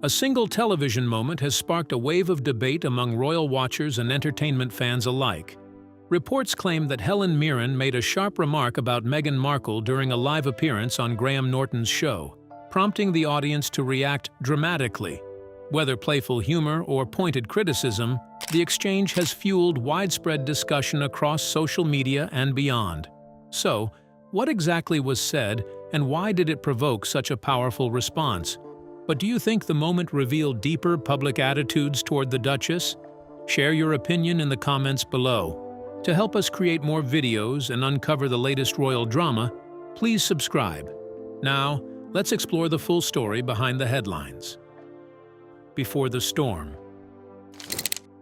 A single television moment has sparked a wave of debate among royal watchers and entertainment fans alike. Reports claim that Helen Mirren made a sharp remark about Meghan Markle during a live appearance on Norton's show, prompting the audience to react dramatically. Whether playful humor or pointed criticism, the exchange has fueled widespread discussion across social media and beyond. So, what exactly was said, and why did it provoke such a powerful response? But do you think the moment revealed deeper public attitudes toward the Duchess? Share your opinion in the comments below. To help us create more videos and uncover the latest royal drama, please subscribe. Now, let's explore the full story behind the headlines. Before the storm.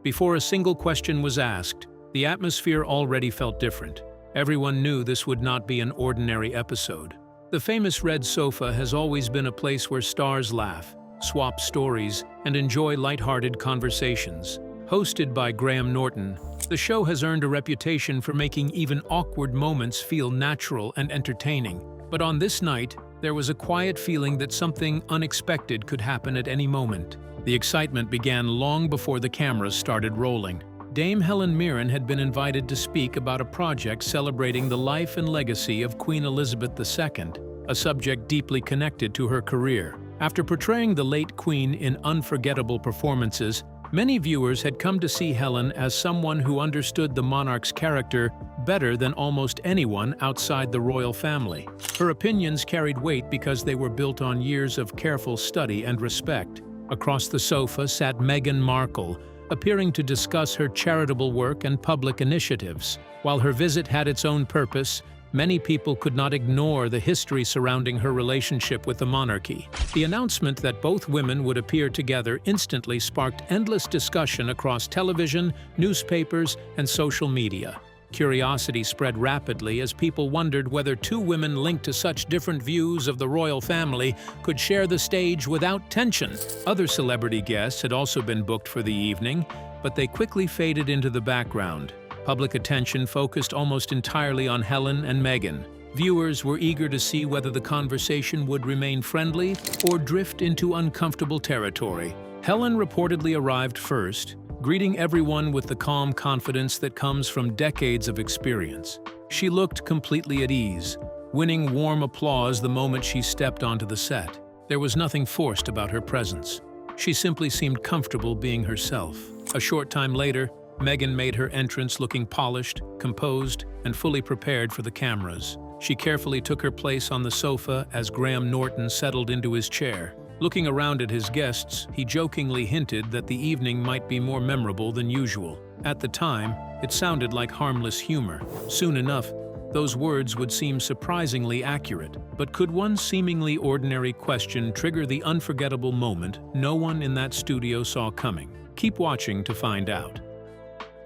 Before a single question was asked, the atmosphere already felt different. Everyone knew this would not be an ordinary episode. The famous red sofa has always been a place where stars laugh, swap stories, and enjoy lighthearted conversations. Hosted by Norton, the show has earned a reputation for making even awkward moments feel natural and entertaining. But on this night, there was a quiet feeling that something unexpected could happen at any moment. The excitement began long before the cameras started rolling. Dame Helen Mirren had been invited to speak about a project celebrating the life and legacy of Queen Elizabeth II, a subject deeply connected to her career. After portraying the late Queen in unforgettable performances, many viewers had come to see Helen as someone who understood the monarch's character better than almost anyone outside the royal family. Her opinions carried weight because they were built on years of careful study and respect. Across the sofa sat Meghan Markle, appearing to discuss her charitable work and public initiatives. While her visit had its own purpose, many people could not ignore the history surrounding her relationship with the monarchy. The announcement that both women would appear together instantly sparked endless discussion across television, newspapers, and social media. Curiosity spread rapidly as people wondered whether two women linked to such different views of the royal family could share the stage without tension. Other celebrity guests had also been booked for the evening, but they quickly faded into the background. Public attention focused almost entirely on Helen and Meghan. Viewers were eager to see whether the conversation would remain friendly or drift into uncomfortable territory. Helen reportedly arrived first, greeting everyone with the calm confidence that comes from decades of experience. She looked completely at ease, winning warm applause the moment she stepped onto the set. There was nothing forced about her presence. She simply seemed comfortable being herself. A short time later, Meghan made her entrance looking polished, composed, and fully prepared for the cameras. She carefully took her place on the sofa as Norton settled into his chair. Looking around at his guests, he jokingly hinted that the evening might be more memorable than usual. At the time, it sounded like harmless humor. Soon enough, those words would seem surprisingly accurate. But could one seemingly ordinary question trigger the unforgettable moment no one in that studio saw coming? Keep watching to find out.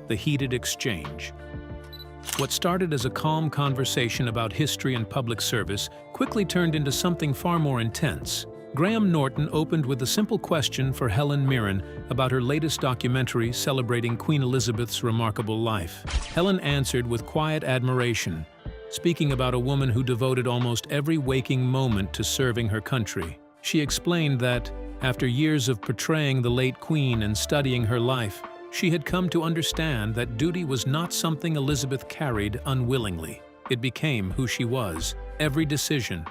The heated exchange. What started as a calm conversation about history and public service quickly turned into something far more intense. Norton opened with a simple question for Helen Mirren about her latest documentary celebrating Queen Elizabeth's remarkable life. Helen answered with quiet admiration, speaking about a woman who devoted almost every waking moment to serving her country. She explained that, after years of portraying the late Queen and studying her life, she had come to understand that duty was not something Elizabeth carried unwillingly. It became who she was. Every decision,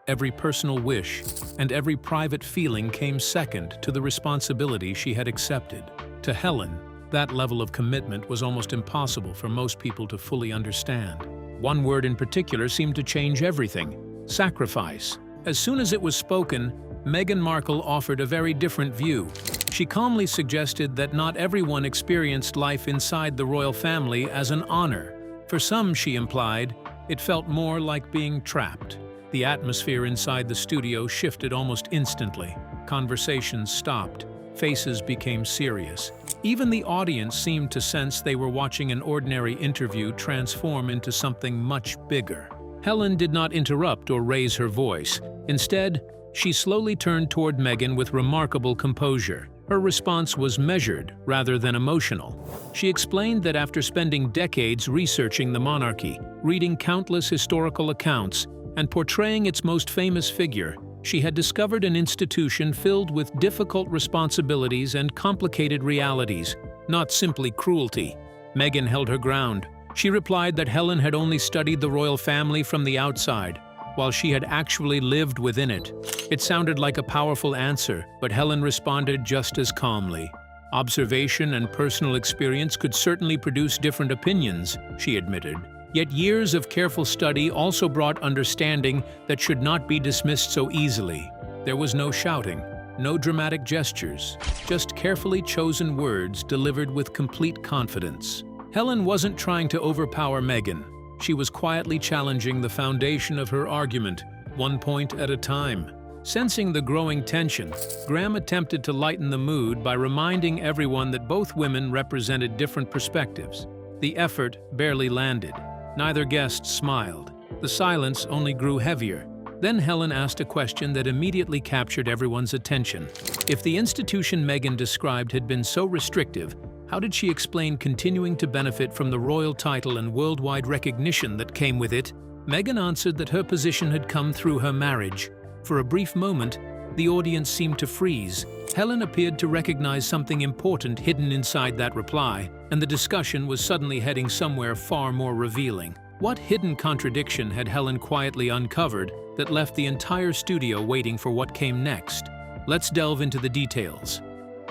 every personal wish, and every private feeling came second to the responsibility she had accepted. To Helen, that level of commitment was almost impossible for most people to fully understand. One word in particular seemed to change everything: sacrifice. As soon as it was spoken, Meghan Markle offered a very different view. She calmly suggested that not everyone experienced life inside the royal family as an honor. For some, she implied, it felt more like being trapped. The atmosphere inside the studio shifted almost instantly. Conversations stopped. Faces became serious. Even the audience seemed to sense they were watching an ordinary interview transform into something much bigger. Helen did not interrupt or raise her voice. Instead, she slowly turned toward Meghan with remarkable composure. Her response was measured rather than emotional. She explained that after spending decades researching the monarchy, reading countless historical accounts, and portraying its most famous figure, She had discovered an institution filled with difficult responsibilities and complicated realities, not simply cruelty. Meghan held her ground. She replied that Helen had only studied the royal family from the outside, while she had actually lived within it. It sounded like a powerful answer, but Helen responded just as calmly. Observation and personal experience could certainly produce different opinions, she admitted. Yet years of careful study also brought understanding that should not be dismissed so easily. There was no shouting, no dramatic gestures, just carefully chosen words delivered with complete confidence. Helen wasn't trying to overpower Meghan. She was quietly challenging the foundation of her argument, one point at a time. Sensing the growing tension, Graham attempted to lighten the mood by reminding everyone that both women represented different perspectives. The effort barely landed. Neither guest smiled. The silence only grew heavier. Then Helen asked a question that immediately captured everyone's attention. If the institution Meghan described had been so restrictive, how did she explain continuing to benefit from the royal title and worldwide recognition that came with it? Meghan answered that her position had come through her marriage. For a brief moment, the audience seemed to freeze. Helen appeared to recognize something important hidden inside that reply, and the discussion was suddenly heading somewhere far more revealing. What hidden contradiction had Helen quietly uncovered that left the entire studio waiting for what came next? Let's delve into the details.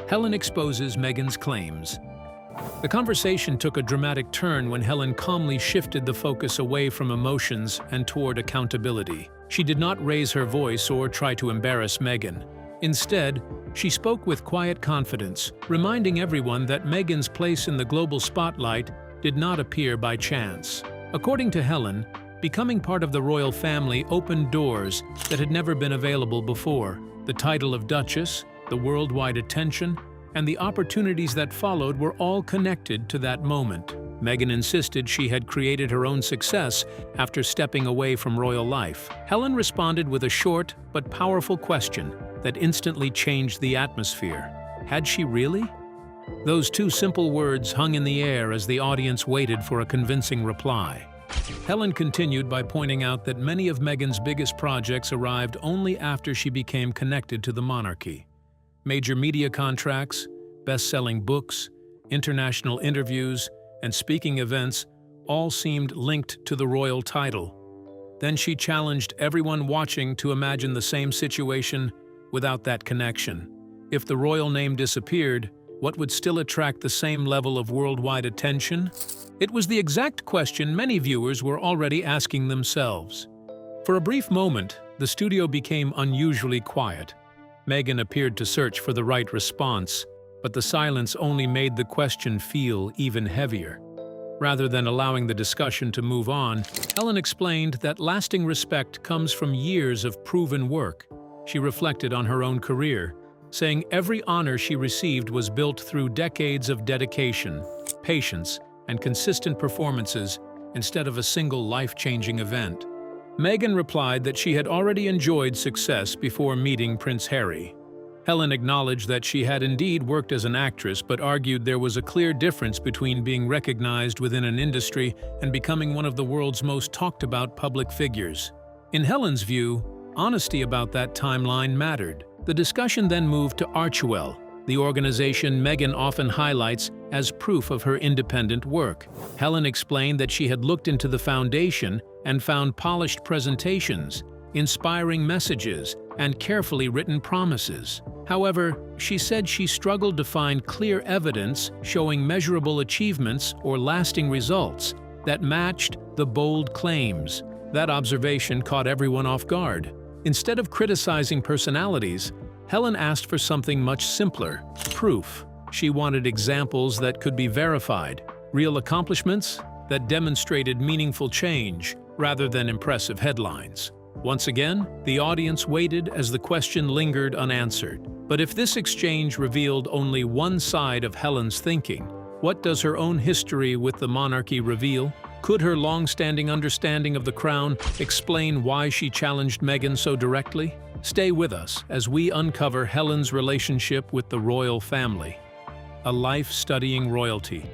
Helen exposes Meghan's claims. The conversation took a dramatic turn when Helen calmly shifted the focus away from emotions and toward accountability. She did not raise her voice or try to embarrass Meghan. Instead, she spoke with quiet confidence, reminding everyone that Meghan's place in the global spotlight did not appear by chance. According to Helen, becoming part of the royal family opened doors that had never been available before. The title of Duchess, the worldwide attention, and the opportunities that followed were all connected to that moment. Meghan insisted she had created her own success after stepping away from royal life. Helen responded with a short but powerful question that instantly changed the atmosphere. Had she really? Those two simple words hung in the air as the audience waited for a convincing reply. Helen continued by pointing out that many of Meghan's biggest projects arrived only after she became connected to the monarchy. Major media contracts, best-selling books, international interviews, and speaking events all seemed linked to the royal title. Then she challenged everyone watching to imagine the same situation without that connection. If the royal name disappeared, what would still attract the same level of worldwide attention? It was the exact question many viewers were already asking themselves. For a brief moment, the studio became unusually quiet. Meghan appeared to search for the right response, but the silence only made the question feel even heavier. Rather than allowing the discussion to move on, Helen explained that lasting respect comes from years of proven work. She reflected on her own career, saying every honor she received was built through decades of dedication, patience, and consistent performances instead of a single life-changing event. Meghan replied that she had already enjoyed success before meeting Prince Harry. Helen acknowledged that she had indeed worked as an actress, but argued there was a clear difference between being recognized within an industry and becoming one of the world's most talked-about public figures. In Helen's view, honesty about that timeline mattered. The discussion then moved to Archewell, the organization Meghan often highlights as proof of her independent work. Helen explained that she had looked into the foundation and found polished presentations, inspiring messages, and carefully written promises. However, she said she struggled to find clear evidence showing measurable achievements or lasting results that matched the bold claims. That observation caught everyone off guard. Instead of criticizing personalities, Helen asked for something much simpler: proof. She wanted examples that could be verified, real accomplishments that demonstrated meaningful change rather than impressive headlines. Once again, the audience waited as the question lingered unanswered. But if this exchange revealed only one side of Helen's thinking, what does her own history with the monarchy reveal? Could her long-standing understanding of the crown explain why she challenged Meghan so directly? Stay with us as we uncover Helen's relationship with the royal family. A life studying royalty.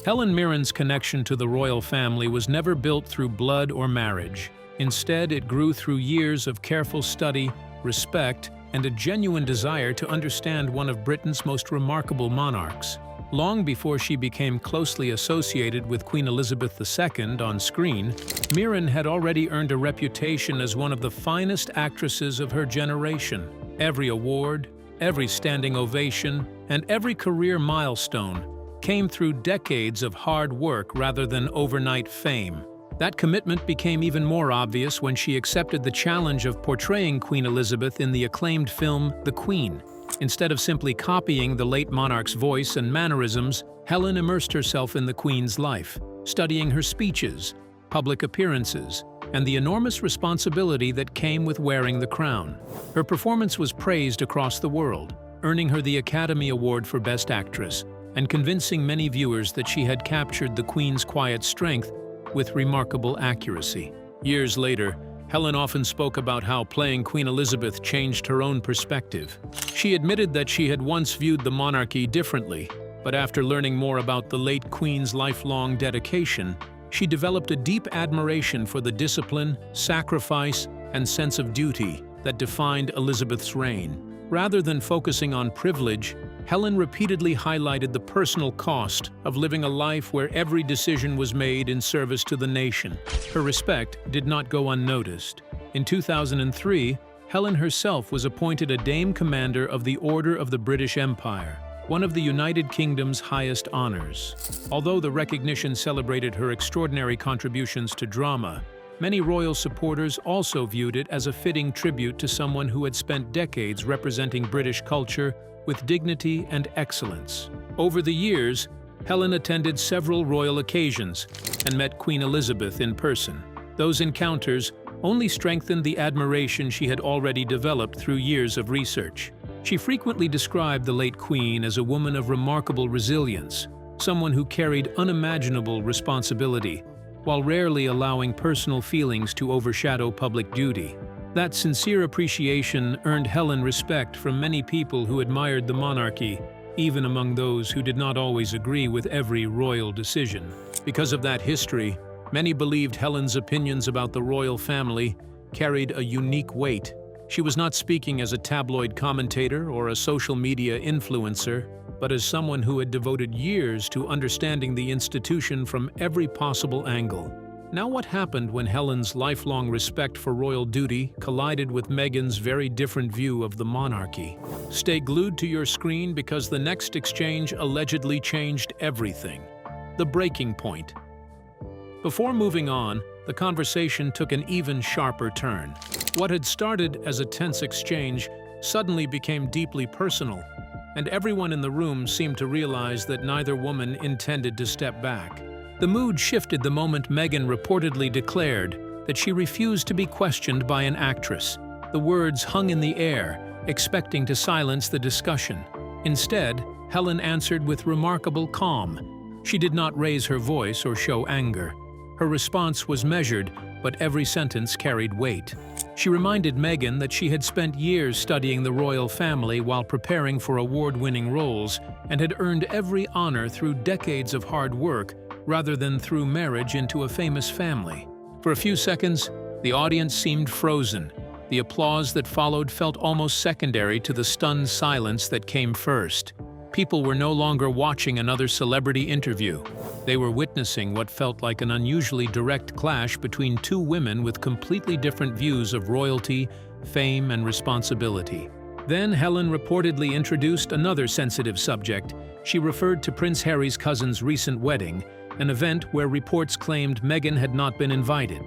Helen Mirren's connection to the royal family was never built through blood or marriage. Instead, it grew through years of careful study, respect, and a genuine desire to understand one of Britain's most remarkable monarchs. Long before she became closely associated with Queen Elizabeth II on screen, Mirren had already earned a reputation as one of the finest actresses of her generation. Every award, every standing ovation, and every career milestone came through decades of hard work rather than overnight fame. That commitment became even more obvious when she accepted the challenge of portraying Queen Elizabeth in the acclaimed film The Queen. Instead of simply copying the late monarch's voice and mannerisms, Helen immersed herself in the Queen's life, studying her speeches, public appearances, and the enormous responsibility that came with wearing the crown. Her performance was praised across the world, earning her the Academy Award for Best Actress, and convincing many viewers that she had captured the Queen's quiet strength with remarkable accuracy. Years later, Helen often spoke about how playing Queen Elizabeth changed her own perspective. She admitted that she had once viewed the monarchy differently, but after learning more about the late Queen's lifelong dedication, she developed a deep admiration for the discipline, sacrifice, and sense of duty that defined Elizabeth's reign. Rather than focusing on privilege, Helen repeatedly highlighted the personal cost of living a life where every decision was made in service to the nation. Her respect did not go unnoticed. In 2003, Helen herself was appointed a Dame Commander of the Order of the British Empire, one of the United Kingdom's highest honors. Although the recognition celebrated her extraordinary contributions to drama, many royal supporters also viewed it as a fitting tribute to someone who had spent decades representing British culture with dignity and excellence. Over the years, Helen attended several royal occasions and met Queen Elizabeth in person. Those encounters only strengthened the admiration she had already developed through years of research. She frequently described the late Queen as a woman of remarkable resilience, someone who carried unimaginable responsibility, while rarely allowing personal feelings to overshadow public duty. That sincere appreciation earned Helen respect from many people who admired the monarchy, even among those who did not always agree with every royal decision. Because of that history, many believed Helen's opinions about the royal family carried a unique weight. She was not speaking as a tabloid commentator or a social media influencer, but as someone who had devoted years to understanding the institution from every possible angle. Now, what happened when Helen's lifelong respect for royal duty collided with Meghan's very different view of the monarchy? Stay glued to your screen because the next exchange allegedly changed everything. The breaking point. Before moving on, the conversation took an even sharper turn. What had started as a tense exchange suddenly became deeply personal, and everyone in the room seemed to realize that neither woman intended to step back. The mood shifted the moment Meghan reportedly declared that she refused to be questioned by an actress. The words hung in the air, expecting to silence the discussion. Instead, Helen answered with remarkable calm. She did not raise her voice or show anger. Her response was measured, but every sentence carried weight. She reminded Meghan that she had spent years studying the royal family while preparing for award-winning roles and had earned every honor through decades of hard work rather than through marriage into a famous family. For a few seconds, the audience seemed frozen. The applause that followed felt almost secondary to the stunned silence that came first. People were no longer watching another celebrity interview. They were witnessing what felt like an unusually direct clash between two women with completely different views of royalty, fame, and responsibility. Then Helen reportedly introduced another sensitive subject. She referred to Prince Harry's cousin's recent wedding, an event where reports claimed Meghan had not been invited.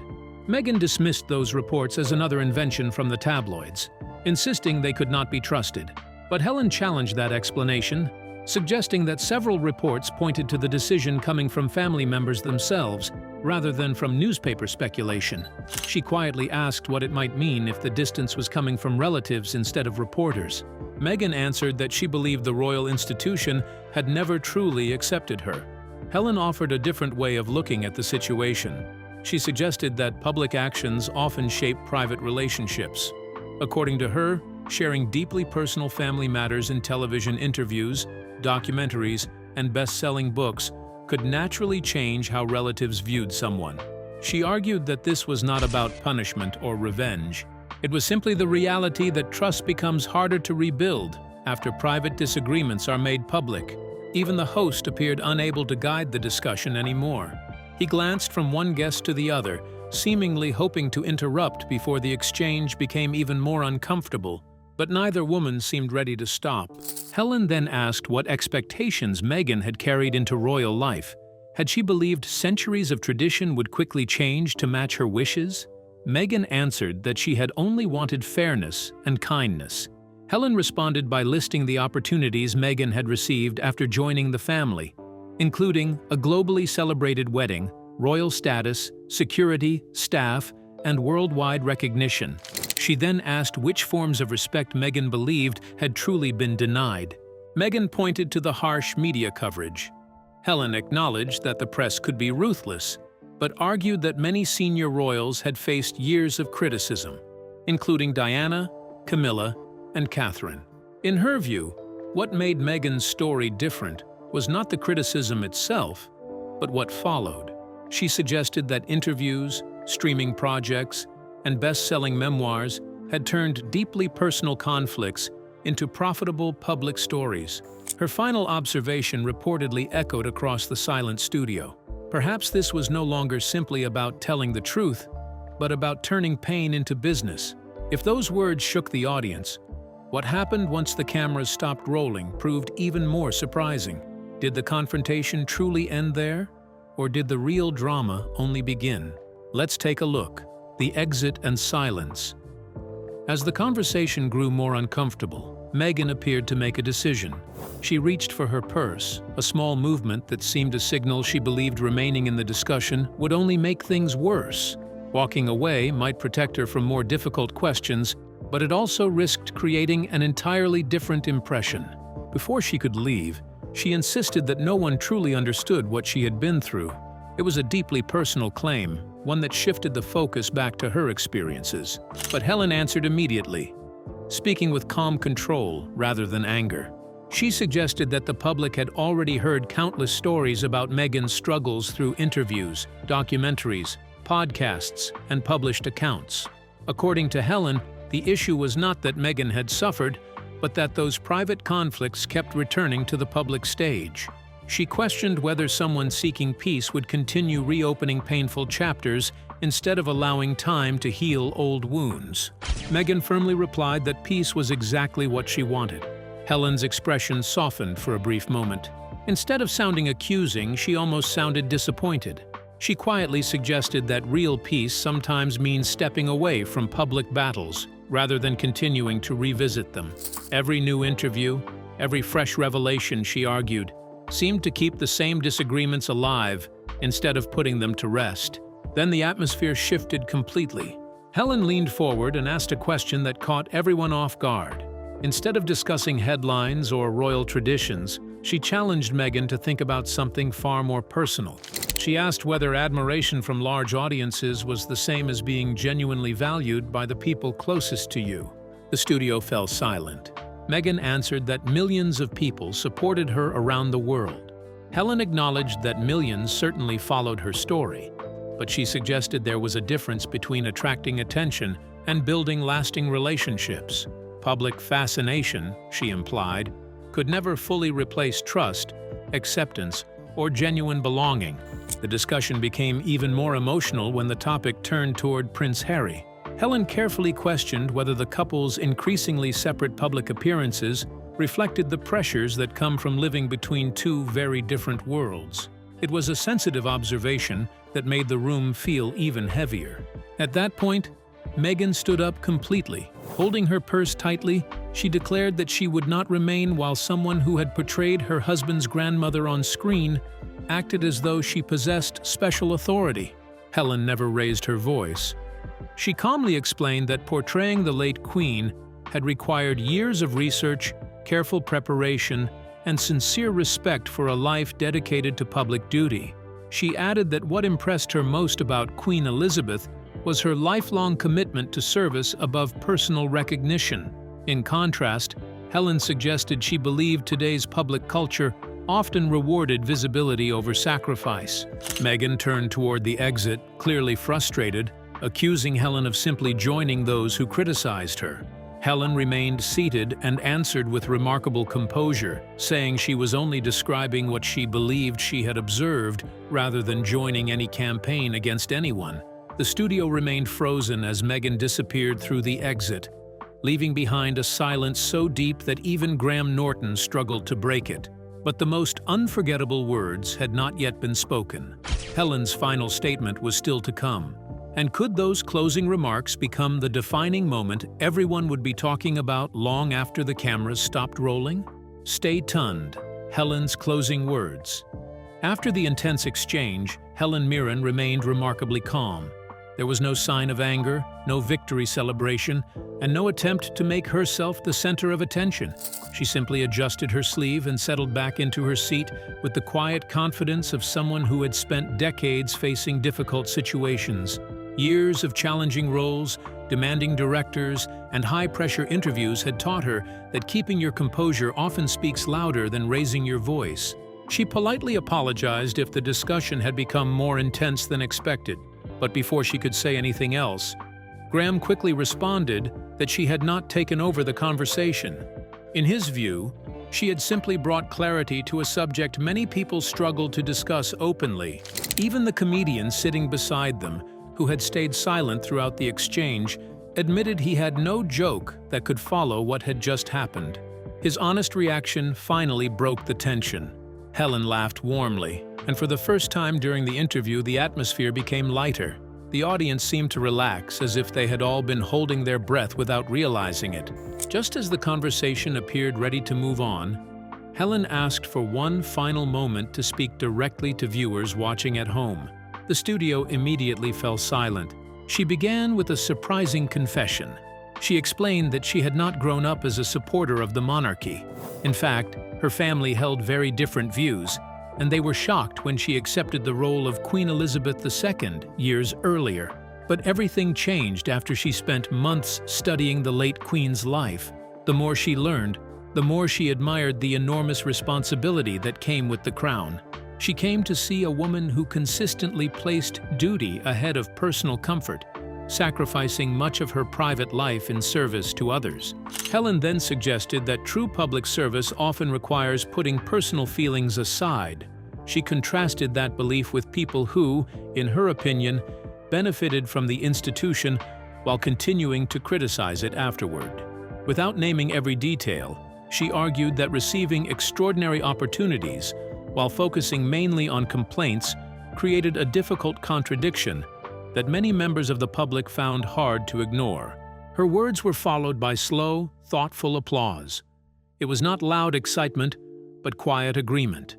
Meghan dismissed those reports as another invention from the tabloids, insisting they could not be trusted. But Helen challenged that explanation, suggesting that several reports pointed to the decision coming from family members themselves, rather than from newspaper speculation. She quietly asked what it might mean if the distance was coming from relatives instead of reporters. Meghan answered that she believed the royal institution had never truly accepted her. Helen offered a different way of looking at the situation. She suggested that public actions often shape private relationships. According to her, sharing deeply personal family matters in television interviews, documentaries, and best-selling books could naturally change how relatives viewed someone. She argued that this was not about punishment or revenge. It was simply the reality that trust becomes harder to rebuild after private disagreements are made public. Even the host appeared unable to guide the discussion anymore. He glanced from one guest to the other, seemingly hoping to interrupt before the exchange became even more uncomfortable, but neither woman seemed ready to stop. Helen then asked what expectations Meghan had carried into royal life. Had she believed centuries of tradition would quickly change to match her wishes? Meghan answered that she had only wanted fairness and kindness. Helen responded by listing the opportunities Meghan had received after joining the family, including a globally celebrated wedding, royal status, security, staff, and worldwide recognition. She then asked which forms of respect Meghan believed had truly been denied. Meghan pointed to the harsh media coverage. Helen acknowledged that the press could be ruthless, but argued that many senior royals had faced years of criticism, including Diana, Camilla, and Catherine. In her view, what made Meghan's story different was not the criticism itself, but what followed. She suggested that interviews, streaming projects, and best-selling memoirs had turned deeply personal conflicts into profitable public stories. Her final observation reportedly echoed across the silent studio. Perhaps this was no longer simply about telling the truth, but about turning pain into business. If those words shook the audience, what happened once the cameras stopped rolling proved even more surprising. Did the confrontation truly end there? Or did the real drama only begin? Let's take a look. The exit and silence. As the conversation grew more uncomfortable, Meghan appeared to make a decision. She reached for her purse, a small movement that seemed to signal she believed remaining in the discussion would only make things worse. Walking away might protect her from more difficult questions, but it also risked creating an entirely different impression. Before she could leave, she insisted that no one truly understood what she had been through. It was a deeply personal claim, one that shifted the focus back to her experiences. But Helen answered immediately, speaking with calm control rather than anger. She suggested that the public had already heard countless stories about Meghan's struggles through interviews, documentaries, podcasts, and published accounts. According to Helen, the issue was not that Meghan had suffered, but that those private conflicts kept returning to the public stage. She questioned whether someone seeking peace would continue reopening painful chapters instead of allowing time to heal old wounds. Meghan firmly replied that peace was exactly what she wanted. Helen's expression softened for a brief moment. Instead of sounding accusing, she almost sounded disappointed. She quietly suggested that real peace sometimes means stepping away from public battles rather than continuing to revisit them. Every new interview, every fresh revelation, she argued, seemed to keep the same disagreements alive instead of putting them to rest. Then the atmosphere shifted completely. Helen leaned forward and asked a question that caught everyone off guard. Instead of discussing headlines or royal traditions, she challenged Meghan to think about something far more personal. She asked whether admiration from large audiences was the same as being genuinely valued by the people closest to you. The studio fell silent. Meghan answered that millions of people supported her around the world. Helen acknowledged that millions certainly followed her story, but she suggested there was a difference between attracting attention and building lasting relationships. Public fascination, she implied, could never fully replace trust, acceptance, or genuine belonging. The discussion became even more emotional when the topic turned toward Prince Harry. Helen carefully questioned whether the couple's increasingly separate public appearances reflected the pressures that come from living between two very different worlds. It was a sensitive observation that made the room feel even heavier. At that point, Meghan stood up completely. Holding her purse tightly, she declared that she would not remain while someone who had portrayed her husband's grandmother on screen acted as though she possessed special authority. Helen never raised her voice. She calmly explained that portraying the late Queen had required years of research, careful preparation, and sincere respect for a life dedicated to public duty. She added that what impressed her most about Queen Elizabeth was her lifelong commitment to service above personal recognition. In contrast, Helen suggested she believed today's public culture often rewarded visibility over sacrifice. Meghan turned toward the exit, clearly frustrated, accusing Helen of simply joining those who criticized her. Helen remained seated and answered with remarkable composure, saying she was only describing what she believed she had observed rather than joining any campaign against anyone. The studio remained frozen as Meghan disappeared through the exit, leaving behind a silence so deep that even Graham Norton struggled to break it. But the most unforgettable words had not yet been spoken. Helen's final statement was still to come. And could those closing remarks become the defining moment everyone would be talking about long after the cameras stopped rolling? Stay tuned. Helen's closing words. After the intense exchange, Helen Mirren remained remarkably calm. There was no sign of anger, no victory celebration, and no attempt to make herself the center of attention. She simply adjusted her sleeve and settled back into her seat with the quiet confidence of someone who had spent decades facing difficult situations. Years of challenging roles, demanding directors, and high-pressure interviews had taught her that keeping your composure often speaks louder than raising your voice. She politely apologized if the discussion had become more intense than expected. But before she could say anything else, Graham quickly responded that she had not taken over the conversation. In his view, she had simply brought clarity to a subject many people struggled to discuss openly. Even the comedian sitting beside them, who had stayed silent throughout the exchange, admitted he had no joke that could follow what had just happened. His honest reaction finally broke the tension. Helen laughed warmly, and for the first time during the interview, the atmosphere became lighter. The audience seemed to relax, as if they had all been holding their breath without realizing it. Just as the conversation appeared ready to move on, Helen asked for one final moment to speak directly to viewers watching at home. The studio immediately fell silent. She began with a surprising confession. She explained that she had not grown up as a supporter of the monarchy. In fact, her family held very different views, and they were shocked when she accepted the role of Queen Elizabeth II years earlier. But everything changed after she spent months studying the late Queen's life. The more she learned, the more she admired the enormous responsibility that came with the crown. She came to see a woman who consistently placed duty ahead of personal comfort, sacrificing much of her private life in service to others. Helen then suggested that true public service often requires putting personal feelings aside. She contrasted that belief with people who, in her opinion, benefited from the institution while continuing to criticize it afterward. Without naming every detail, she argued that receiving extraordinary opportunities, while focusing mainly on complaints, created a difficult contradiction that many members of the public found hard to ignore. Her words were followed by slow, thoughtful applause. It was not loud excitement, but quiet agreement.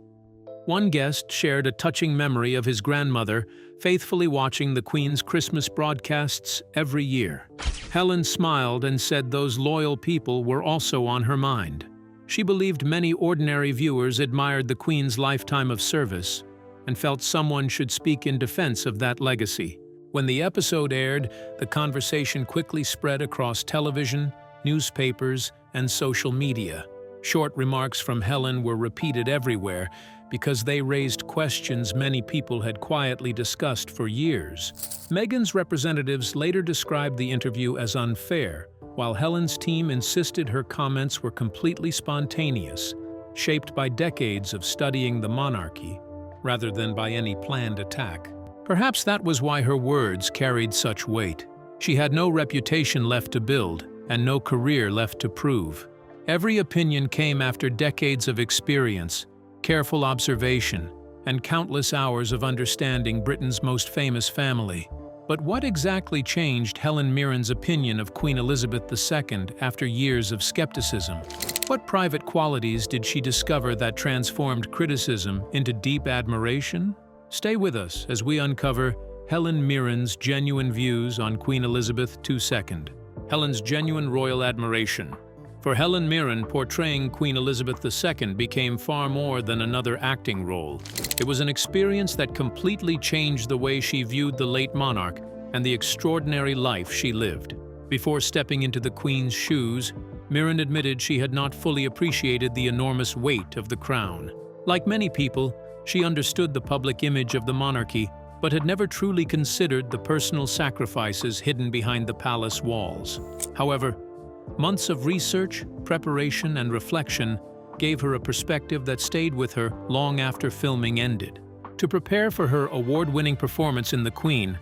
One guest shared a touching memory of his grandmother faithfully watching the Queen's Christmas broadcasts every year. Helen smiled and said those loyal people were also on her mind. She believed many ordinary viewers admired the Queen's lifetime of service and felt someone should speak in defense of that legacy. When the episode aired, the conversation quickly spread across television, newspapers, and social media. Short remarks from Helen were repeated everywhere because they raised questions many people had quietly discussed for years. Meghan's representatives later described the interview as unfair, while Helen's team insisted her comments were completely spontaneous, shaped by decades of studying the monarchy, rather than by any planned attack. Perhaps that was why her words carried such weight. She had no reputation left to build, and no career left to prove. Every opinion came after decades of experience, careful observation, and countless hours of understanding Britain's most famous family. But what exactly changed Helen Mirren's opinion of Queen Elizabeth II after years of skepticism? What private qualities did she discover that transformed criticism into deep admiration? Stay with us as we uncover Helen Mirren's genuine views on Queen Elizabeth II. Helen's genuine royal admiration. For Helen Mirren, portraying Queen Elizabeth II became far more than another acting role. It was an experience that completely changed the way she viewed the late monarch and the extraordinary life she lived. Before stepping into the Queen's shoes, Mirren admitted she had not fully appreciated the enormous weight of the crown. Like many people, she understood the public image of the monarchy, but had never truly considered the personal sacrifices hidden behind the palace walls. However, months of research, preparation, and reflection gave her a perspective that stayed with her long after filming ended. To prepare for her award-winning performance in The Queen,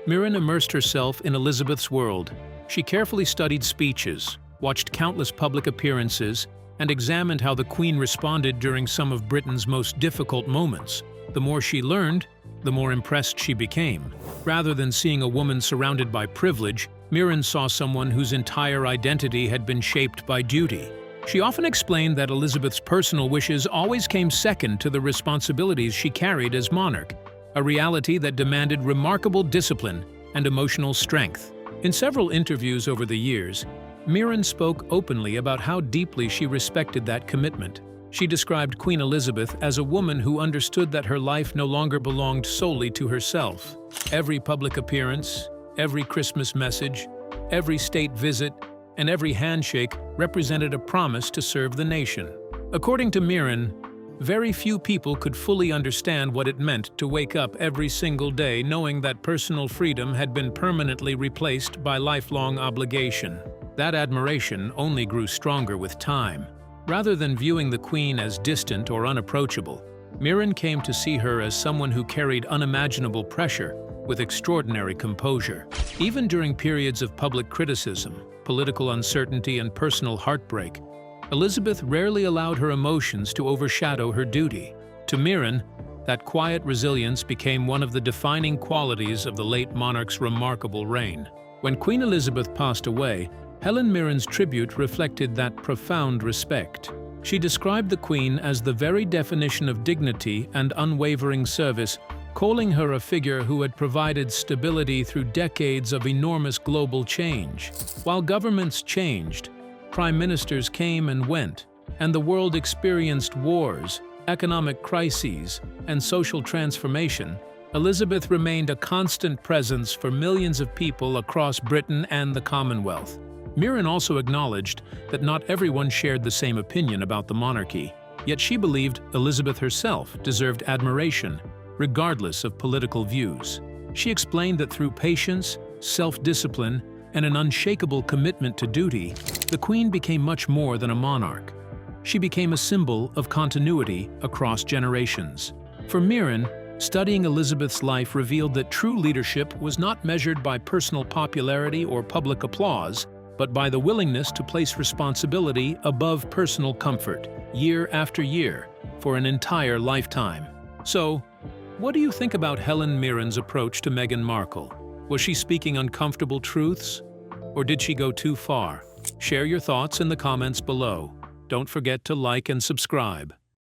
Mirren immersed herself in Elizabeth's world. She carefully studied speeches, watched countless public appearances, and examined how the Queen responded during some of Britain's most difficult moments. The more she learned, the more impressed she became. Rather than seeing a woman surrounded by privilege, Mirren saw someone whose entire identity had been shaped by duty. She often explained that Elizabeth's personal wishes always came second to the responsibilities she carried as monarch, a reality that demanded remarkable discipline and emotional strength. In several interviews over the years, Mirren spoke openly about how deeply she respected that commitment. She described Queen Elizabeth as a woman who understood that her life no longer belonged solely to herself. Every public appearance, every Christmas message, every state visit, and every handshake represented a promise to serve the nation. According to Mirren, very few people could fully understand what it meant to wake up every single day knowing that personal freedom had been permanently replaced by lifelong obligation. That admiration only grew stronger with time. Rather than viewing the Queen as distant or unapproachable, Mirren came to see her as someone who carried unimaginable pressure with extraordinary composure. Even during periods of public criticism, political uncertainty, and personal heartbreak, Elizabeth rarely allowed her emotions to overshadow her duty. To Mirren, that quiet resilience became one of the defining qualities of the late monarch's remarkable reign. When Queen Elizabeth passed away, Helen Mirren's tribute reflected that profound respect. She described the Queen as the very definition of dignity and unwavering service, calling her a figure who had provided stability through decades of enormous global change. While governments changed, prime ministers came and went, and the world experienced wars, economic crises, and social transformation, Elizabeth remained a constant presence for millions of people across Britain and the Commonwealth. Mirren also acknowledged that not everyone shared the same opinion about the monarchy, yet she believed Elizabeth herself deserved admiration, regardless of political views. She explained that through patience, self-discipline, and an unshakable commitment to duty, the Queen became much more than a monarch. She became a symbol of continuity across generations. For Mirren, studying Elizabeth's life revealed that true leadership was not measured by personal popularity or public applause, but by the willingness to place responsibility above personal comfort, year after year, for an entire lifetime. So, what do you think about Helen Mirren's approach to Meghan Markle? Was she speaking uncomfortable truths? Or did she go too far? Share your thoughts in the comments below. Don't forget to like and subscribe.